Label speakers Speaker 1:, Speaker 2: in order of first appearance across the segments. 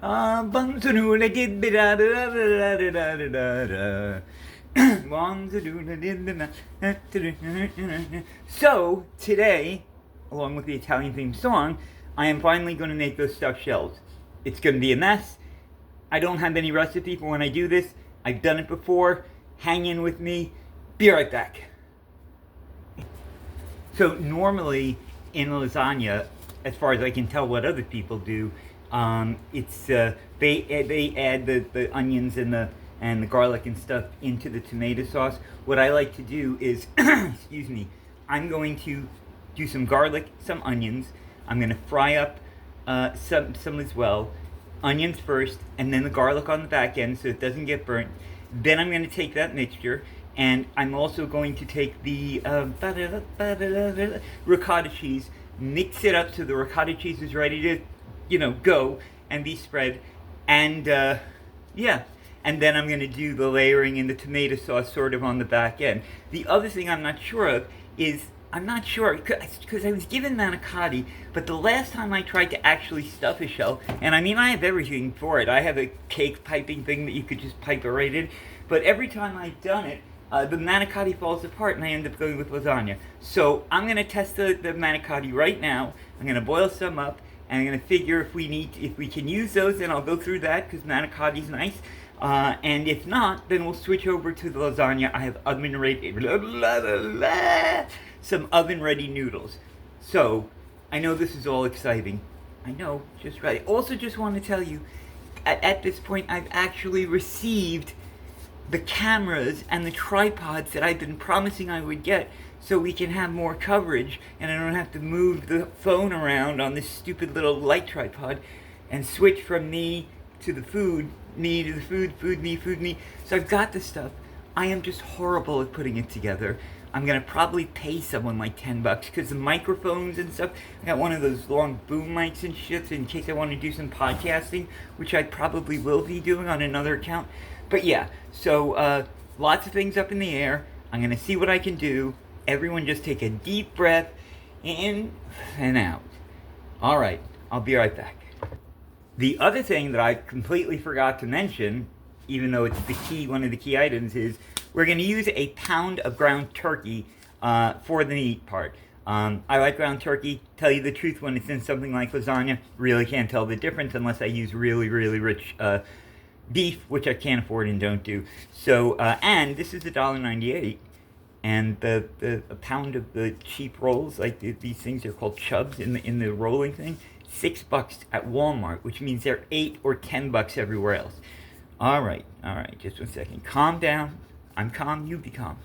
Speaker 1: So, today, along with the Italian themed song, I am finally going to make those stuffed shells. It's going to be a mess. I don't have any recipe for when I do this. I've done it before. Hang in with me. Be right back. So normally in lasagna, as far as I can tell what other people do, it's they add the onions and the garlic and stuff into the tomato sauce. What I like to do is, excuse me, I'm going to do some garlic, some onions. I'm going to fry up some as well. Onions first, and then the garlic on the back end so it doesn't get burnt. Then I'm going to take that mixture, and I'm also going to take the ricotta cheese, mix it up so the ricotta cheese is ready to, go and be spread. And, yeah. And then I'm going to do the layering in the tomato sauce sort of on the back end. The other thing I'm not sure of is, I'm not sure, because I was given manicotti, but the last time I tried to actually stuff a shell, and I mean, I have everything for it. I have a cake piping thing that you could just pipe it right in, but every time I've done it, the manicotti falls apart and I end up going with lasagna. So I'm going to test the manicotti right now. I'm going to boil some up, and I'm going to figure if we can use those, then I'll go through that, because manicotti's nice. And if not, then we'll switch over to the lasagna. I have some oven-ready noodles. So, I know this is all exciting. I know, just right. Also, just want to tell you, at this point, I've actually received the cameras and the tripods that I've been promising I would get, so we can have more coverage, and I don't have to move the phone around on this stupid little light tripod, and switch from me to the food, me to the food, food me. So I've got the stuff. I am just horrible at putting it together. I'm going to probably pay someone like $10 because the microphones and stuff, I got one of those long boom mics and shit in case I want to do some podcasting, which I probably will be doing on another account. But yeah, so lots of things up in the air. I'm going to see what I can do. Everyone just take a deep breath in and out. All right, I'll be right back. The other thing that I completely forgot to mention, even though it's one of the key items, is we're going to use a pound of ground turkey for the meat part. I like ground turkey. Tell you the truth, when it's in something like lasagna, really can't tell the difference unless I use really, really rich beef, which I can't afford and don't do. So, and this is $1.98. And a pound of the cheap rolls, like these things are called chubs in the rolling thing, $6 at Walmart, which means they're $8 or $10 everywhere else. All right, just 1 second. Calm down. I'm calm, you be calm.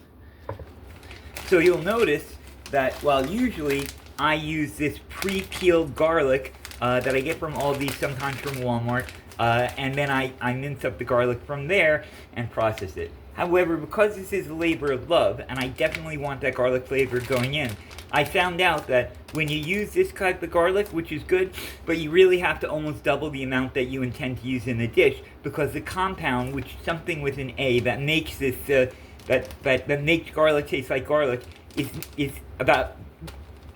Speaker 1: So you'll notice that while usually I use this pre-peeled garlic that I get from Aldi, sometimes from Walmart, and then I mince up the garlic from there and process it. However, because this is a labor of love, and I definitely want that garlic flavor going in, I found out that when you use this type of garlic, which is good, but you really have to almost double the amount that you intend to use in the dish, because the compound, which is something with an A, that makes this, that makes garlic taste like garlic,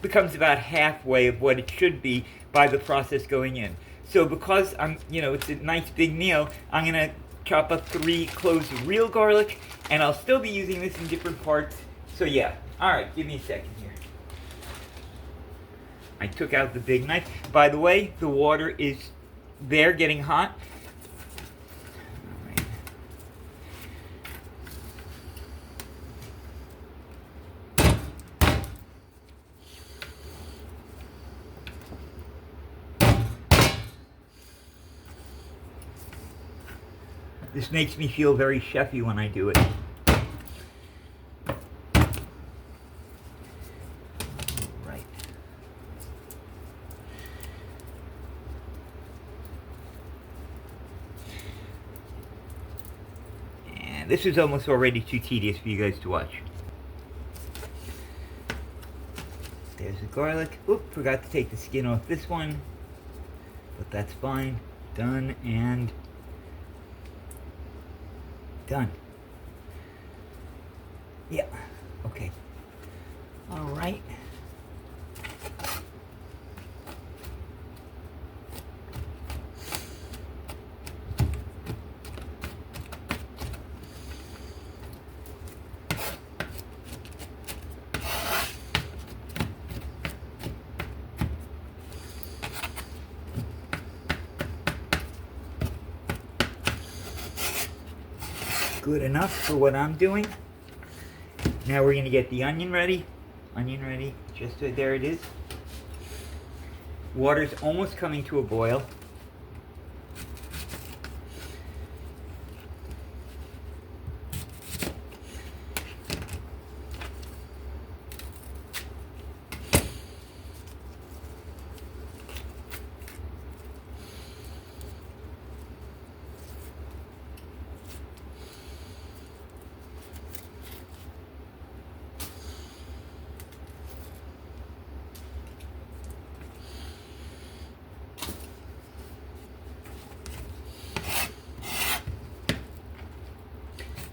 Speaker 1: becomes about halfway of what it should be by the process going in. So because it's a nice big meal, I'm gonna chop up 3 cloves of real garlic, and I'll still be using this in different parts. So yeah, alright, give me a second here. I took out the big knife. By the way, the water is there getting hot. Alright. This makes me feel very chefy when I do it. Right. And this is almost already too tedious for you guys to watch. There's the garlic. Oop, forgot to take the skin off this one. But that's fine. Done and done. Yeah, okay. All right. good enough for what I'm doing. Now we're going to get the onion ready. Onion ready. Just there it is. Water's almost coming to a boil.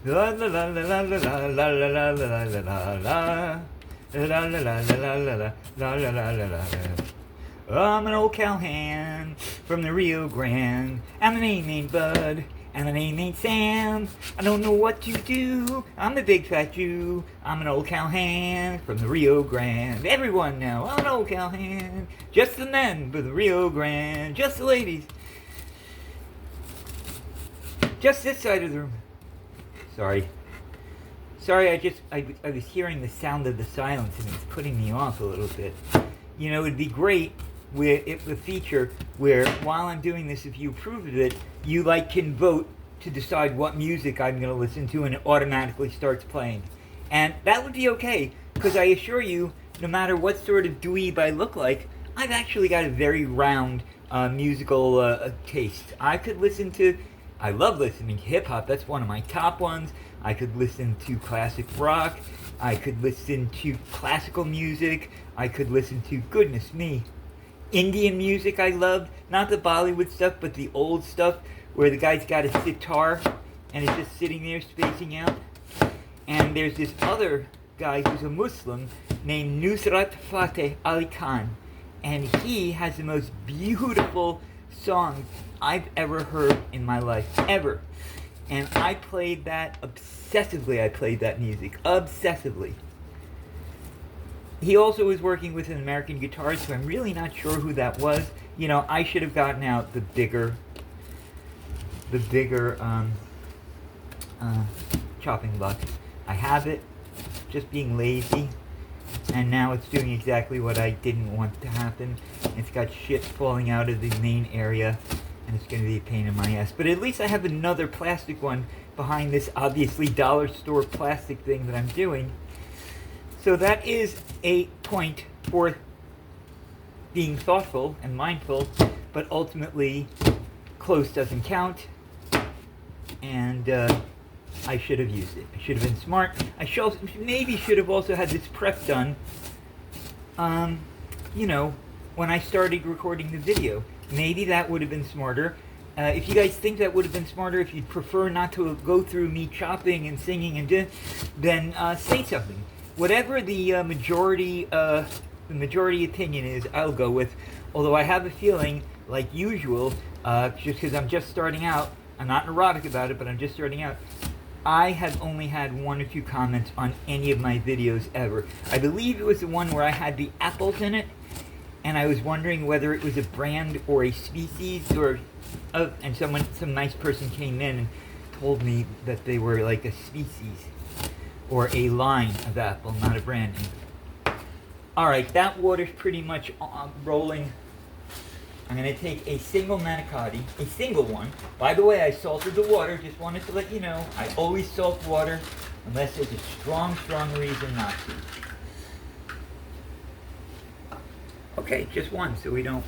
Speaker 1: La la la la la la la la la la la la la la. I'm an old cowhand from the Rio Grande, and the name ain't Bud, and the name ain't Sam. I don't know what to do. I'm the big fat Jew. I'm an old cowhand from the Rio Grande. Everyone now, I'm an old cowhand. Just the men for the Rio Grande. Just the ladies. Just this side of the room. Sorry, I was hearing the sound of the silence and it's putting me off a little bit. You know, it'd be great if the feature where while I'm doing this, if you approve of it, you can vote to decide what music I'm going to listen to and it automatically starts playing. And that would be okay, because I assure you, no matter what sort of dweeb I look like, I've actually got a very round musical taste. I love listening to hip-hop. That's one of my top ones. I could listen to classic rock. I could listen to classical music. I could listen to, goodness me, Indian music I loved. Not the Bollywood stuff, but the old stuff where the guy's got a sitar and is just sitting there spacing out. And there's this other guy who's a Muslim named Nusrat Fateh Ali Khan. And he has the most beautiful songs I've ever heard in my life, ever. And I played that obsessively. I played that music obsessively. He also was working with an American guitarist, so I'm really not sure who that was. You know, I should have gotten out the bigger chopping block. I have it, just being lazy. And now it's doing exactly what I didn't want to happen. It's got shit falling out of the main area, and it's going to be a pain in my ass. But at least I have another plastic one behind this obviously dollar store plastic thing that I'm doing. So that is a point for being thoughtful and mindful, but ultimately close doesn't count, and I should have used it. I should have been smart. I maybe should have also had this prep done, you know, when I started recording the video. Maybe that would have been smarter. If you guys think that would have been smarter, if you'd prefer not to go through me chopping and singing and then say something. Whatever the majority opinion is, I'll go with. Although I have a feeling, like usual, just because I'm just starting out, I'm not neurotic about it, but I'm just starting out, I have only had 1 or 2 comments on any of my videos ever. I believe it was the one where I had the apples in it, and I was wondering whether it was a brand or a species, and some nice person came in and told me that they were like a species or a line of apple, not a brand name. Alright, that water's pretty much rolling. I'm going to take a single manicotti, a single one. By the way, I salted the water, just wanted to let you know. I always salt water unless there's a strong reason not to. Okay, just one, so we don't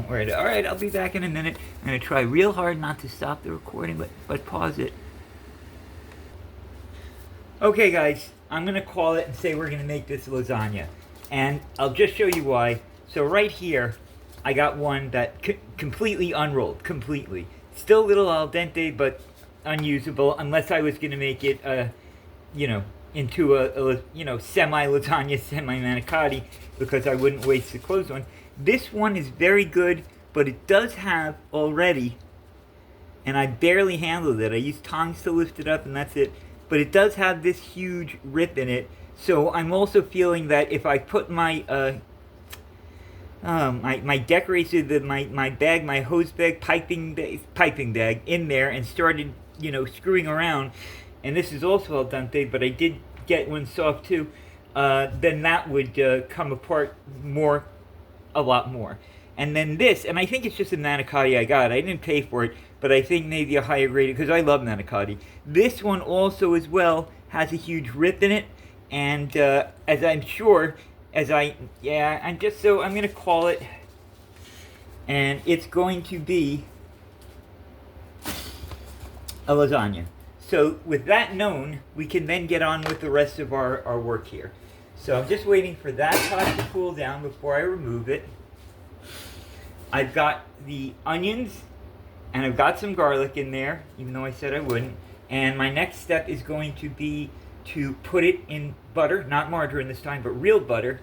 Speaker 1: worry. Alright, I'll be back in a minute. I'm going to try real hard not to stop the recording, but pause it. Okay guys, I'm going to call it and say we're going to make this lasagna. And I'll just show you why. So right here, I got one that completely unrolled, completely. Still a little al dente, but unusable, unless I was going to make it, you know, into a semi-lasagna, semi-manicotti, because I wouldn't waste the closed one. This one is very good, but it does have already, and I barely handled it. I used tongs to lift it up, and that's it. But it does have this huge rip in it. So I'm also feeling that if I put my my decorated my bag, my hose bag, piping bag in there and started, you know, screwing around, and this is also al dente, but I did get one soft too, then that would come apart a lot more. And then this, and I think it's just a manicotti I got. I didn't pay for it, but I think maybe a higher grade, because I love manicotti. This one also as well has a huge rip in it, and as I'm sure, I'm going to call it, and it's going to be a lasagna. So with that known, we can then get on with the rest of our work here. So I'm just waiting for that pot to cool down before I remove it. I've got the onions, and I've got some garlic in there, even though I said I wouldn't. And my next step is going to be to put it in butter, not margarine this time, but real butter.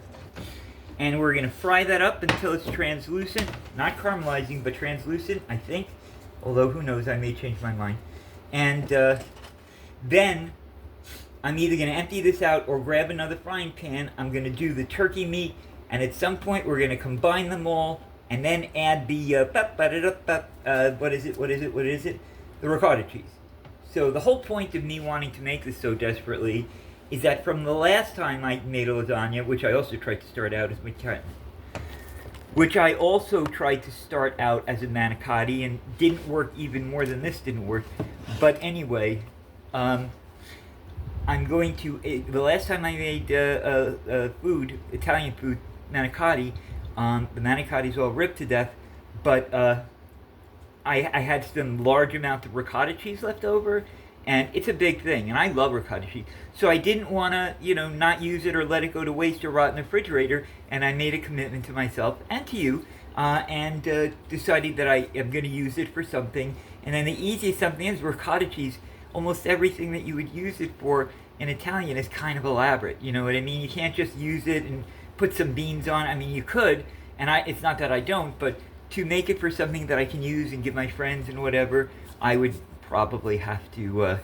Speaker 1: And we're going to fry that up until it's translucent. Not caramelizing, but translucent, I think. Although, who knows, I may change my mind. And then I'm either going to empty this out or grab another frying pan. I'm going to do the turkey meat, and at some point we're going to combine them all and then add the what is it? The ricotta cheese. So the whole point of me wanting to make this so desperately is that from the last time I made a lasagna, which I also tried to start out as a manicotti and didn't work even more than this didn't work. But anyway, I'm going to, the last time I made Italian food, manicotti, the manicotti's all ripped to death, but I had some large amount of ricotta cheese left over, and it's a big thing, and I love ricotta cheese. So I didn't want to, not use it or let it go to waste or rot in the refrigerator, and I made a commitment to myself and to you, and decided that I am going to use it for something. And then the easiest something is ricotta cheese. Almost everything that you would use it for in Italian is kind of elaborate. You know what I mean? You can't just use it and put some beans on. I mean, you could, and it's not that I don't, but to make it for something that I can use and give my friends and whatever, I would probably have to,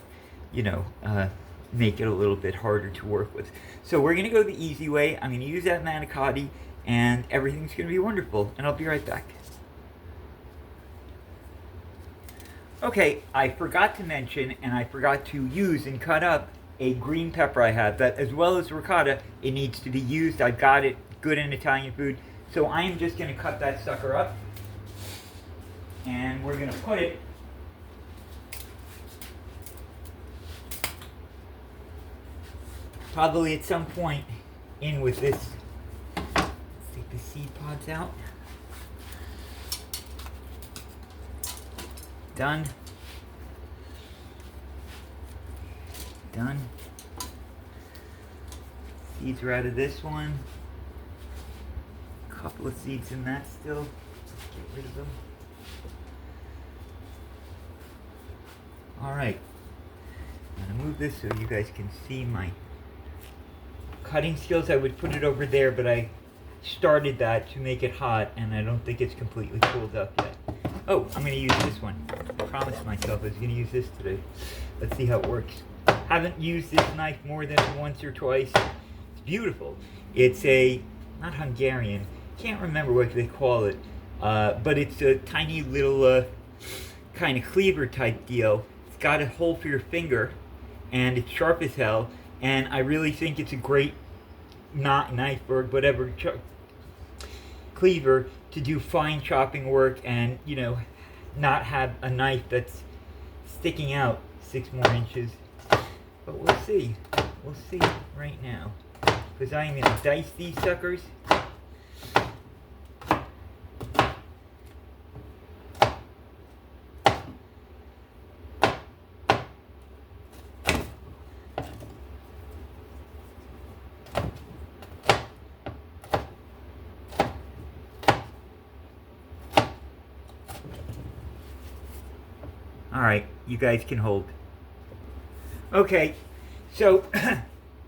Speaker 1: make it a little bit harder to work with. So we're going to go the easy way. I'm going to use that manicotti, and everything's going to be wonderful. And I'll be right back. Okay, I forgot to mention, and I forgot to use and cut up a green pepper I have. That, as well as ricotta, it needs to be used. I've got it good in Italian food. So I am just going to cut that sucker up. And we're going to put it probably at some point in with this. Let's take the seed pods out. Done. Done. Seeds are out of this one. A couple of seeds in that still. Let's get rid of them. Alright. I'm going to move this so you guys can see my cutting skills. I would put it over there, but I started that to make it hot, and I don't think it's completely cooled up yet. Oh, I'm going to use this one. I promised myself I was going to use this today. Let's see how it works. Haven't used this knife more than once or twice. It's beautiful. It's not Hungarian, can't remember what they call it, but it's a tiny little kind of cleaver type deal. It's got a hole for your finger, and it's sharp as hell, and I really think it's a great knife or whatever cleaver to do fine chopping work, and not have a knife that's sticking out 6 more inches. But we'll see right now, because I am going to dice these suckers. Alright, you guys can hold. Okay, so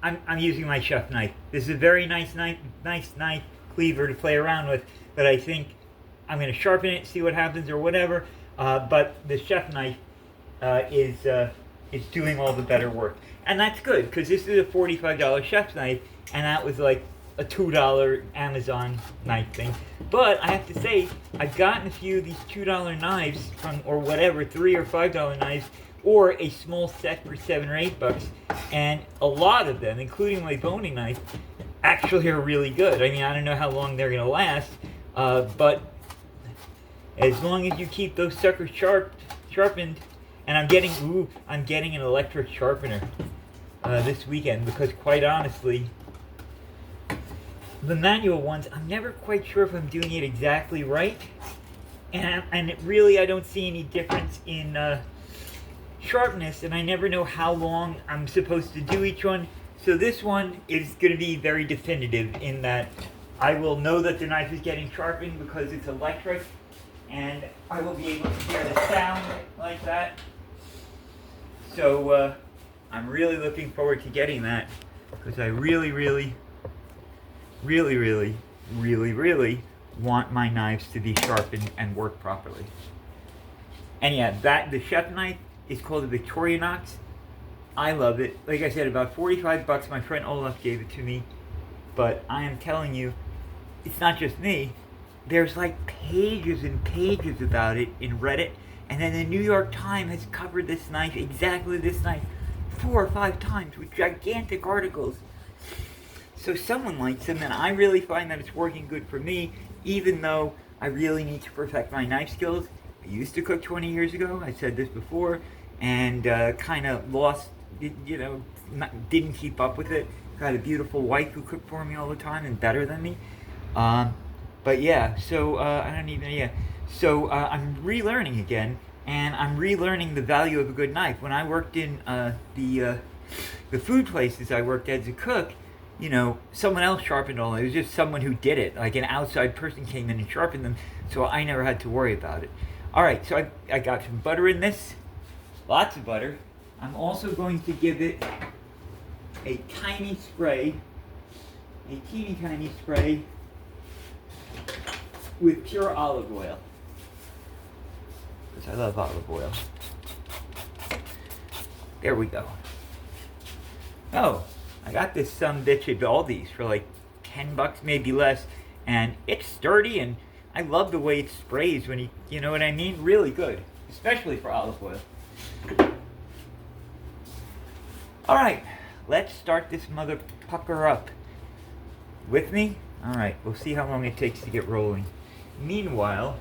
Speaker 1: I'm using my chef knife. This is a very nice knife cleaver to play around with, but I think I'm going to sharpen it, see what happens or whatever. But the chef knife is doing all the better work, and that's good, because this is a $45 chef's knife, and that was like a $2 Amazon knife thing. But I have to say, I've gotten a few of these $2 knives from, or whatever, $3 or $5 knives, or a small set for $7 or $8. And a lot of them, including my boning knife, actually are really good. I mean, I don't know how long they're gonna last, but as long as you keep those suckers sharpened, and I'm getting an electric sharpener this weekend, because quite honestly, the manual ones, I'm never quite sure if I'm doing it exactly right, and I don't see any difference in sharpness, and I never know how long I'm supposed to do each one. So this one is going to be very definitive in that I will know that the knife is getting sharpened because it's electric, and I will be able to hear the sound like that. So I'm really looking forward to getting that, because I really want my knives to be sharpened and work properly. And yeah, the chef knife is called a Victorinox. I love it. Like I said, about $45. My friend Olaf gave it to me. But I am telling you, it's not just me. There's like pages and pages about it in Reddit. And then the New York Times has covered this knife, exactly this knife, 4 or 5 times with gigantic articles. So someone likes them, and I really find that it's working good for me, even though I really need to perfect my knife skills. I used to cook 20 years ago, I said this before, and kind of lost, didn't keep up with it. Got a beautiful wife who cooked for me all the time and better than me. But yeah, so So I'm relearning again, and I'm relearning the value of a good knife. When I worked in the food places I worked as a cook, someone else sharpened all. It was just someone who did it. Like an outside person came in and sharpened them, so I never had to worry about it. All right, so I got some butter in this, lots of butter. I'm also going to give it a tiny spray, a teeny tiny spray with pure olive oil, because I love olive oil. There we go. Oh, I got this sumbitch at Aldi's for like $10, maybe less, and it's sturdy, and I love the way it sprays when you know what I mean? Really good, especially for olive oil. All right, let's start this mother pucker up. With me? All right, we'll see how long it takes to get rolling. Meanwhile,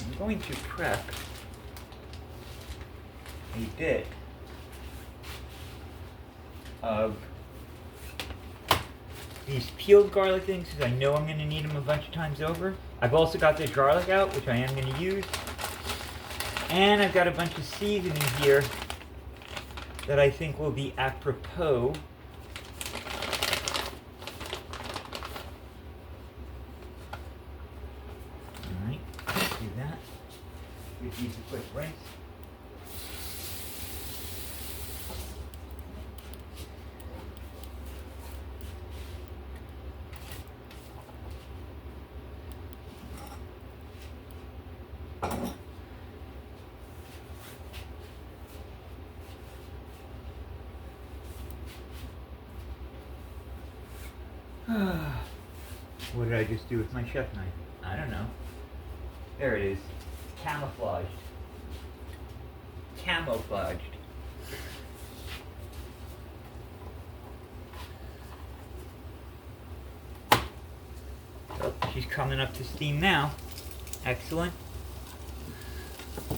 Speaker 1: I'm going to prep a bit of these peeled garlic things, because I know I'm going to need them a bunch of times over. I've also got the garlic out, which I am going to use. And I've got a bunch of seasoning here that I think will be apropos. Alright, do that. Give these a quick rinse. What did I just do with my chef knife? I don't know. There it is. Camouflaged. Camouflaged. Oh, she's coming up to steam now. Excellent. Some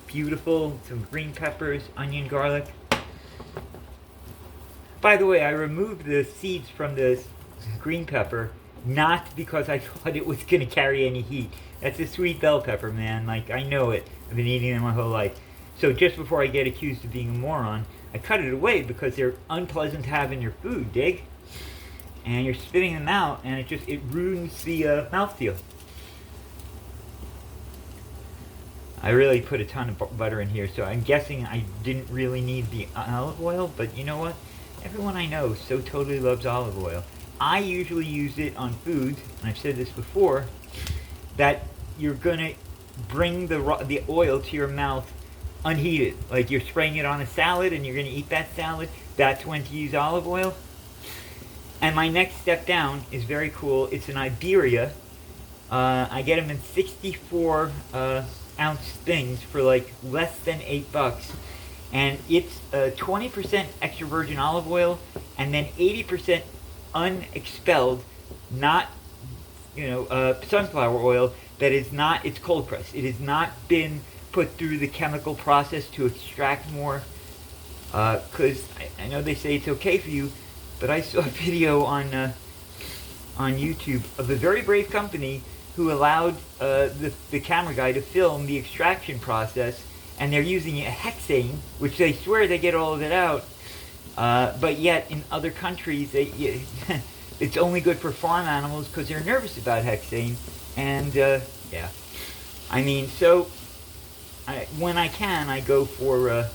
Speaker 1: beautiful, some green peppers, onion, garlic. By the way, I removed the seeds from this green pepper, not because I thought it was going to carry any heat. That's a sweet bell pepper, man. Like, I know it. I've been eating them my whole life. So just before I get accused of being a moron, I cut it away because they're unpleasant to have in your food, dig? And you're spitting them out, and it ruins the mouthfeel. I really put a ton of butter in here, so I'm guessing I didn't really need the olive oil, but you know what? Everyone I know so totally loves olive oil. I usually use it on foods, and I've said this before, that you're going to bring the oil to your mouth unheated. Like you're spraying it on a salad and you're going to eat that salad. That's when to use olive oil. And my next step down is very cool. It's an Iberia I get them in 64 ounce things for like less than $8. And it's 20% extra virgin olive oil and then 80% unexpelled, not, sunflower oil that is not, it's cold pressed. It has not been put through the chemical process to extract more. Because I know they say it's okay for you, but I saw a video on YouTube of a very brave company who allowed the camera guy to film the extraction process, and they're using a hexane, which they swear they get all of it out, but yet in other countries it's only good for farm animals because they're nervous about hexane, and yeah. I mean, so when I can, I go for,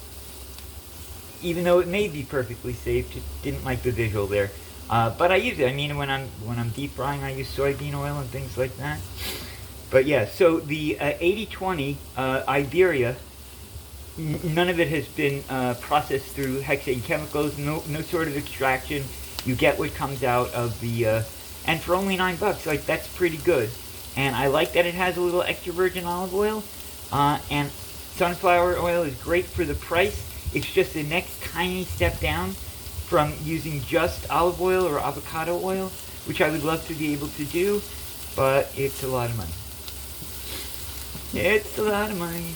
Speaker 1: even though it may be perfectly safe, just didn't like the visual there. But I use it. I mean, when I'm deep frying, I use soybean oil and things like that. But yeah, so the 80/20 Iberia, none of it has been processed through hexane chemicals. No sort of extraction. You get what comes out of the, and for only $9, like that's pretty good. And I like that it has a little extra virgin olive oil, and sunflower oil is great for the price. It's just the next tiny step down from using just olive oil or avocado oil, which I would love to be able to do, but it's a lot of money. It's a lot of money.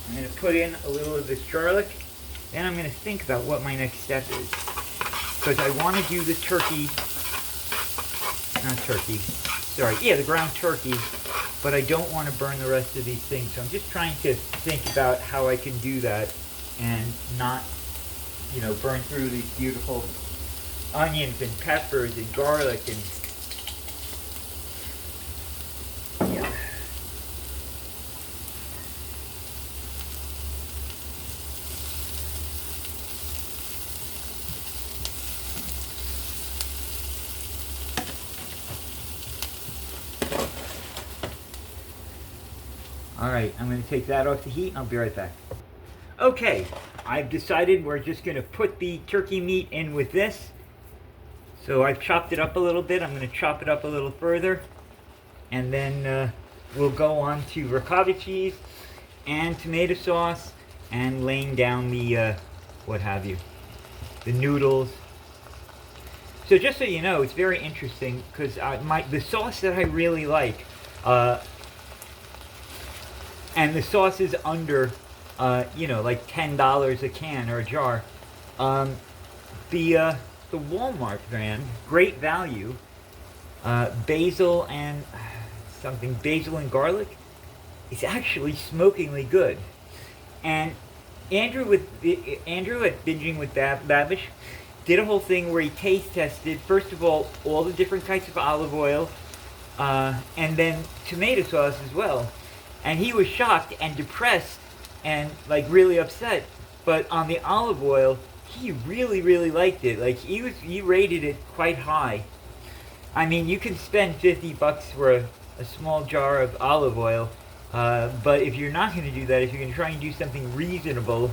Speaker 1: I'm going to put in a little of this garlic. Then I'm going to think about what my next step is. Because I want to do the turkey, the ground turkey, but I don't want to burn the rest of these things. So I'm just trying to think about how I can do that and not, burn through these beautiful onions and peppers and garlic and Alright, I'm going to take that off the heat and I'll be right back. Okay, I've decided we're just going to put the turkey meat in with this. So I've chopped it up a little bit. I'm going to chop it up a little further. And then we'll go on to ricotta cheese and tomato sauce and laying down the, the noodles. So just so you know, it's very interesting because the sauce that I really like, and the sauce is under, like $10 a can or a jar. The Walmart brand, Great Value, basil and garlic, is actually smokingly good. And Andrew at Binging with Babish did a whole thing where he taste tested, first of all the different types of olive oil, and then tomato sauce as well. And he was shocked and depressed and like really upset. But on the olive oil, he really, really liked it. Like he rated it quite high. I mean, you can spend $50 for a small jar of olive oil. But if you're not going to do that, if you're going to try and do something reasonable,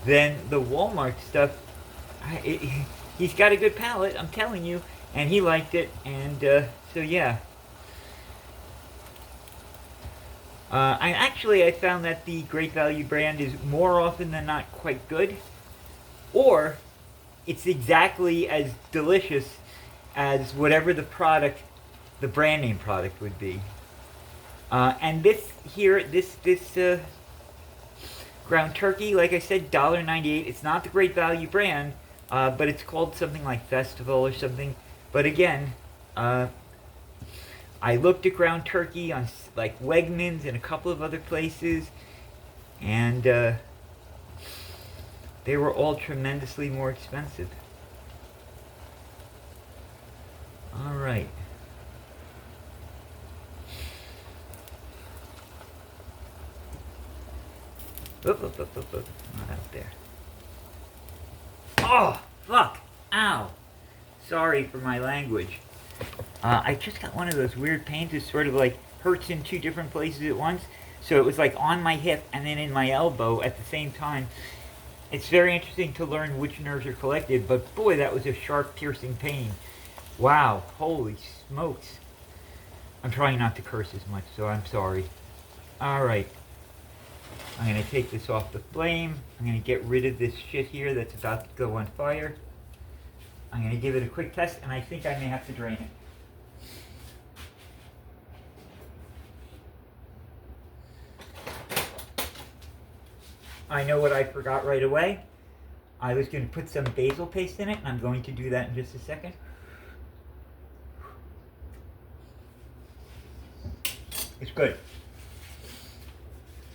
Speaker 1: then the Walmart stuff, he's got a good palate, I'm telling you. And he liked it. And so yeah. I found that the Great Value brand is more often than not quite good, or it's exactly as delicious as whatever the brand name product would be. And this ground turkey, like I said, $1.98. It's not the Great Value brand, but it's called something like Festival or something. But again, uh, I looked at ground turkey on like Wegmans and a couple of other places, and they were all tremendously more expensive. All right. Not out there. Oh, fuck. Ow. Sorry for my language. I just got one of those weird pains that sort of like hurts in two different places at once. So it was like on my hip and then in my elbow at the same time. It's very interesting to learn which nerves are collected, but boy, that was a sharp, piercing pain. Wow, holy smokes. I'm trying not to curse as much, so I'm sorry. Alright. I'm going to take this off the flame. I'm going to get rid of this shit here that's about to go on fire. I'm going to give it a quick test, and I think I may have to drain it. I know what I forgot right away. I was going to put some basil paste in it, and I'm going to do that in just a second. It's good.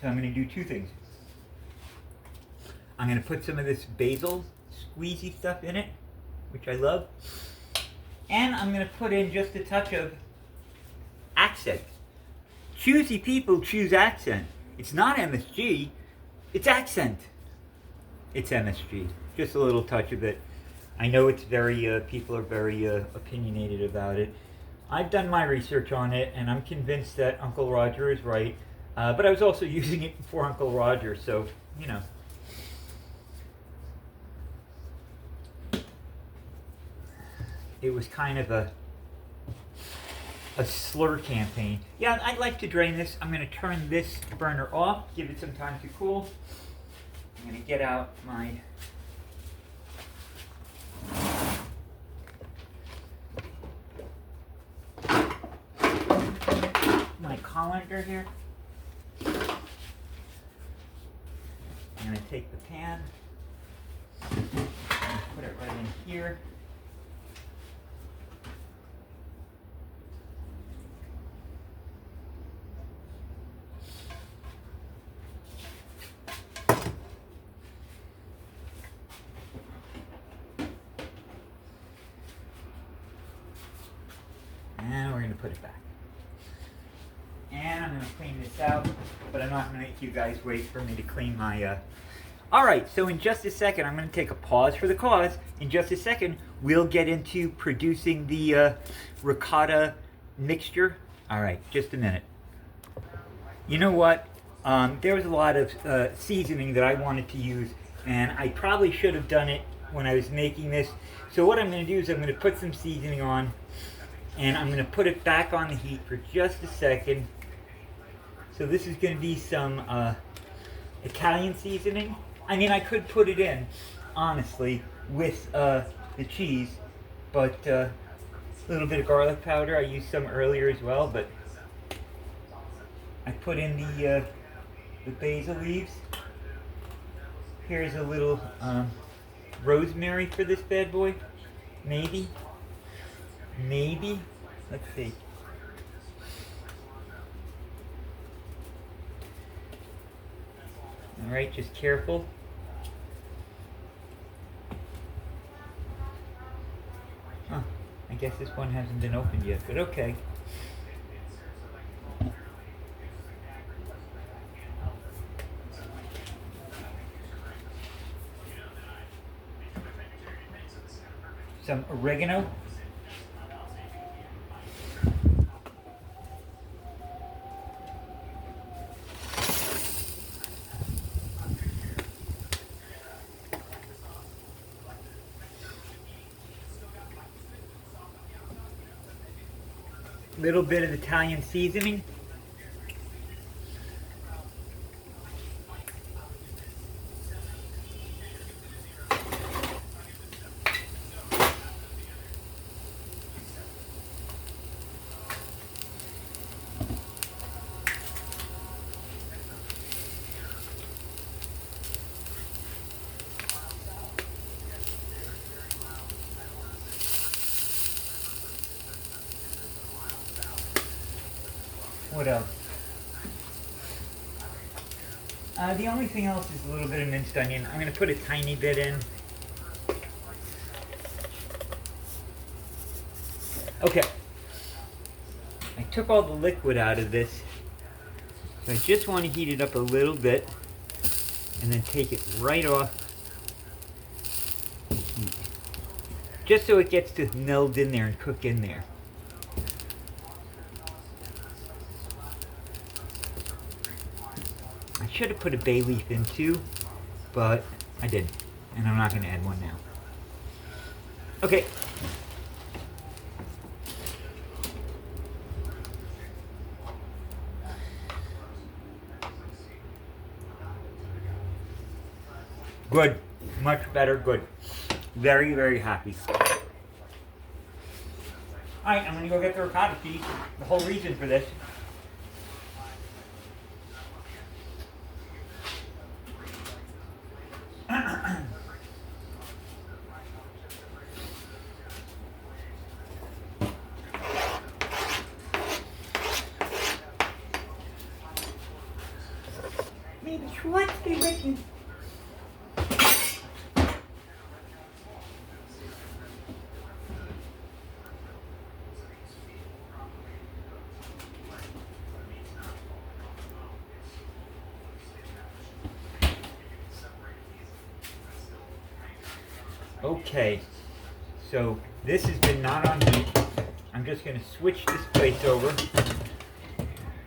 Speaker 1: So I'm going to do two things. I'm going to put some of this basil squeezy stuff in it, which I love. And I'm going to put in just a touch of accent. Choosy people choose accent. It's not MSG, it's accent. It's MSG. Just a little touch of it. I know it's very, people are very opinionated about it. I've done my research on it, and I'm convinced that Uncle Roger is right. But I was also using it before Uncle Roger, so, you know. It was kind of a slur campaign. Yeah, I'd like to drain this. I'm going to turn this burner off, give it some time to cool. I'm going to get out my colander here. I'm going to take the pan, put it right in here. And we're going to put it back. And I'm going to clean this out, but I'm not going to make you guys wait for me to clean my... Alright, so in just a second, I'm going to take a pause for the cause. In just a second, we'll get into producing the ricotta mixture. Alright, just a minute. You know what? There was a lot of seasoning that I wanted to use, and I probably should have done it when I was making this. So what I'm going to do is I'm going to put some seasoning on, and I'm going to put it back on the heat for just a second. So this is going to be some Italian seasoning. I mean, I could put it in, honestly, with the cheese, but a little bit of garlic powder. I used some earlier as well, but I put in the basil leaves. Here's a little rosemary for this bad boy. Maybe. Let's see. Alright, just careful. Huh, I guess this one hasn't been opened yet, but okay. Some oregano. Little bit of Italian seasoning. What else? The only thing else is a little bit of minced onion. I'm going to put a tiny bit in. Okay. I took all the liquid out of this. So I just want to heat it up a little bit and then take it right off. Just so it gets to meld in there and cook in there. I should have put a bay leaf in too, but I didn't. And I'm not going to add one now. Okay. Good. Much better. Good. Very, very happy. Alright, I'm going to go get the ricotta cheese. The whole reason for this. Maybe Schwartz be with you. Okay, so this has been not on heat. I'm just going to switch this place over,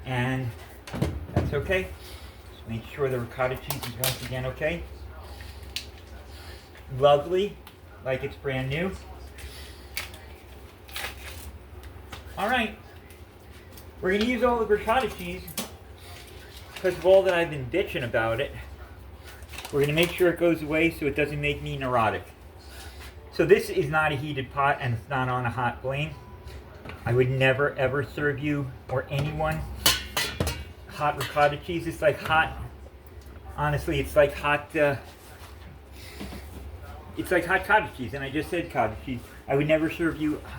Speaker 1: and that's okay. Just make sure the ricotta cheese is once again okay. Lovely, like it's brand new. All right, we're going to use all the ricotta cheese because of all that I've been bitching about it. We're going to make sure it goes away so it doesn't make me neurotic. So this is not a heated pot and it's not on a hot flame. I would never ever serve you or anyone hot ricotta cheese. It's like hot, honestly, it's like hot cottage cheese, and I just said cottage cheese. I would never serve you